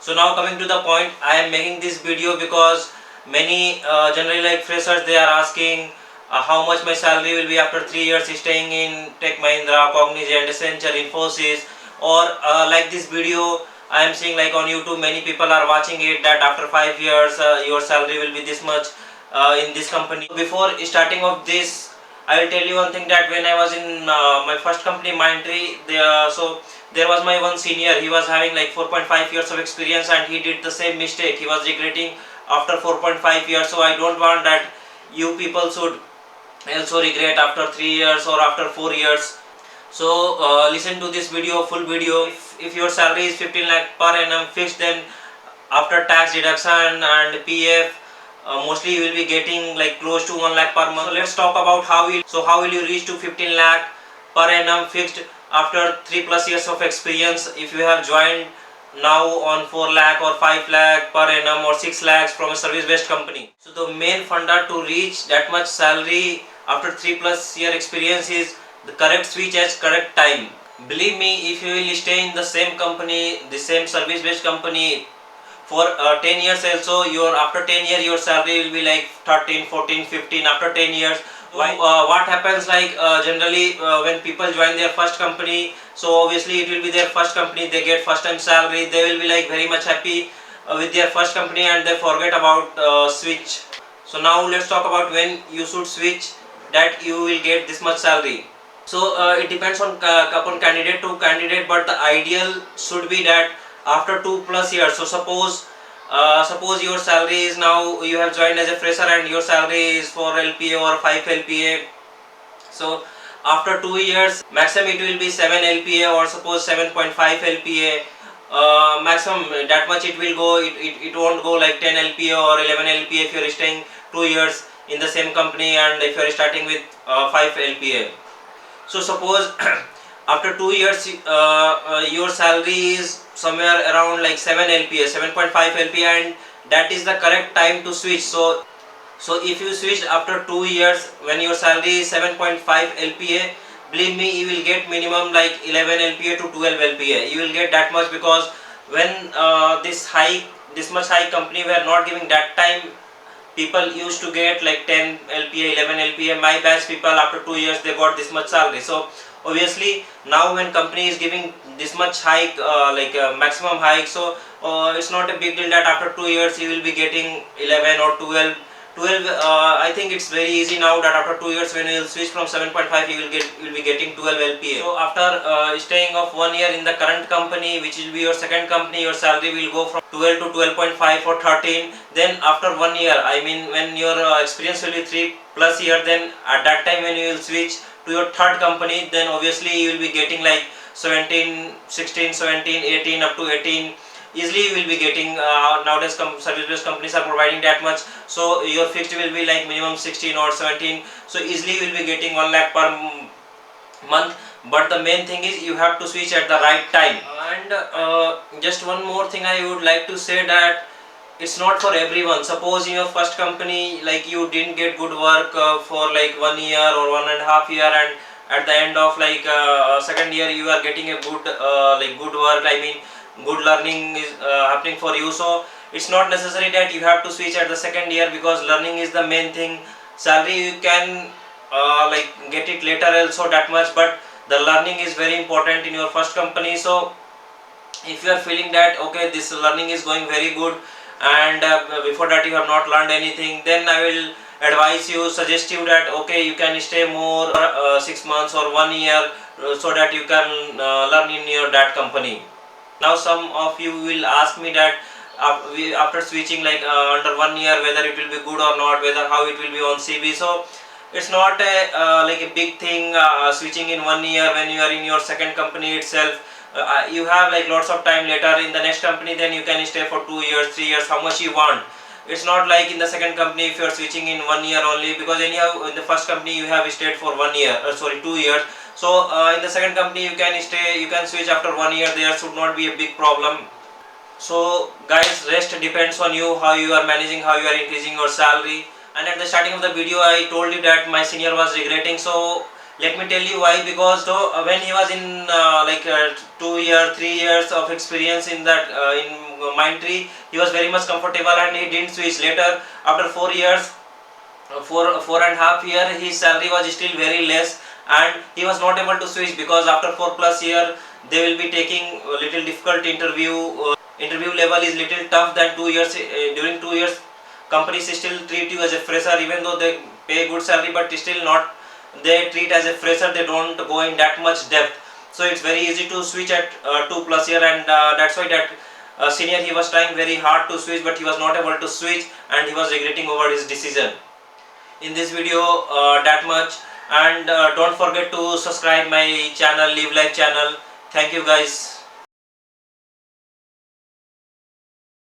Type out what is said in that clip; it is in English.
So now coming to the point, I am making this video because many generally like freshers, they are asking how much my salary will be after 3 years staying in Tech Mahindra, Cognizant, Accenture, Infosys, or like this video I am seeing like on YouTube, many people are watching it that after 5 years your salary will be this much in this company. Before starting of this, I will tell you one thing that when I was in my first company, Mindtree, there was my one senior. He was having like 4.5 years of experience and he did the same mistake. He was regretting after 4.5 years. So I don't want that you people should also regret after 3 years or after 4 years. So listen to this video, full video. If your salary is 15 lakh per annum fixed, then after tax deduction and PF, mostly you will be getting like close to 1 lakh per month. So let's talk about how will you reach to 15 lakh per annum fixed after 3 plus years of experience. If you have joined now on 4 lakh or 5 lakh per annum or 6 lakhs from a service based company. So the main funda to reach that much salary after 3 plus year experience is the correct switch at correct time. Believe me, if you will stay in the same company, the same service based company for 10 years also, your after 10 years your salary will be like 13, 14, 15 after 10 years. Why? What happens like generally when people join their first company, so obviously it will be their first company, they get first time salary, they will be like very much happy with their first company and they forget about switch. So now let's talk about when you should switch that you will get this much salary. So it depends on upon candidate to candidate, but the ideal should be that after 2 plus years. So suppose your salary is, now you have joined as a fresher and your salary is 4 LPA or 5 LPA. So after 2 years maximum it will be 7 LPA or suppose 7.5 LPA. Maximum that much it will go. It won't go like 10 LPA or 11 LPA if you are staying 2 years in the same company and if you are starting with 5 LPA. So suppose after 2 years your salary is somewhere around like 7 LPA, 7.5 LPA, and that is the correct time to switch. So if you switch after 2 years when your salary is 7.5 LPA, believe me, you will get minimum like 11 LPA to 12 LPA. You will get that much because when this much high company were not giving that time, people used to get like 10 LPA, 11 LPA. My batch people after 2 years they got this much salary. So obviously now when company is giving this much hike, maximum hike, so it's not a big deal that after 2 years you will be getting 11 or 12. I think it's very easy now that after 2 years when you will switch from 7.5 you will be getting 12 LPA. So after staying of 1 year in the current company, which will be your second company, your salary will go from 12 to 12.5 or 13. Then after 1 year, I mean when your experience will be 3 plus year, then at that time when you will switch to your third company, then obviously you will be getting like 17, 16, 17, 18 up to 18. Easily you will be getting nowadays service based companies are providing that much, so your fixed will be like minimum 16 or 17. So easily you will be getting 1 lakh per month. But the main thing is you have to switch at the right time. And just one more thing I would like to say, that it's not for everyone. Suppose in your first company like you didn't get good work for like 1 year or 1.5 year, and at the end of like second year you are getting a good work, I mean good learning is happening for you. So it's not necessary that you have to switch at the second year, because learning is the main thing. Salary you can get it later also that much, but the learning is very important in your first company. So if you are feeling that okay, this learning is going very good and before that you have not learned anything, then I will suggest you that okay, you can stay more 6 months or 1 year so that you can learn in your that company. Now some of you will ask me that after switching like under 1 year whether it will be good or not, whether how it will be on CV. So it's not a like a big thing switching in 1 year when you are in your second company itself. You have like lots of time later in the next company, then you can stay for 2 years, 3 years, how much you want. It's not like in the second company if you are switching in 1 year only, because anyhow in the first company you have stayed for 1 year, 2 years. So in the second company you can switch after 1 year, there should not be a big problem. So guys, rest depends on you, how you are managing, how you are increasing your salary. And at the starting of the video I told you that my senior was regretting. So Let me tell you why. Because when he was in 2 year 3 years of experience in that in Mindtree, he was very much comfortable and he didn't switch. Later, after 4 years, 4.5 year, his salary was still very less and he was not able to switch, because after 4+ year they will be taking a little difficult interview. Interview level is little tough than 2 years. During 2 years, companies still treat you as a fresher, even though they pay good salary, but still not, they treat as a fresher, they don't go in that much depth. So it's very easy to switch at 2+ year, and that's why that senior, he was trying very hard to switch, but he was not able to switch and he was regretting over his decision. In this video, that much. And don't forget to subscribe my channel, Live Life channel. Thank you guys.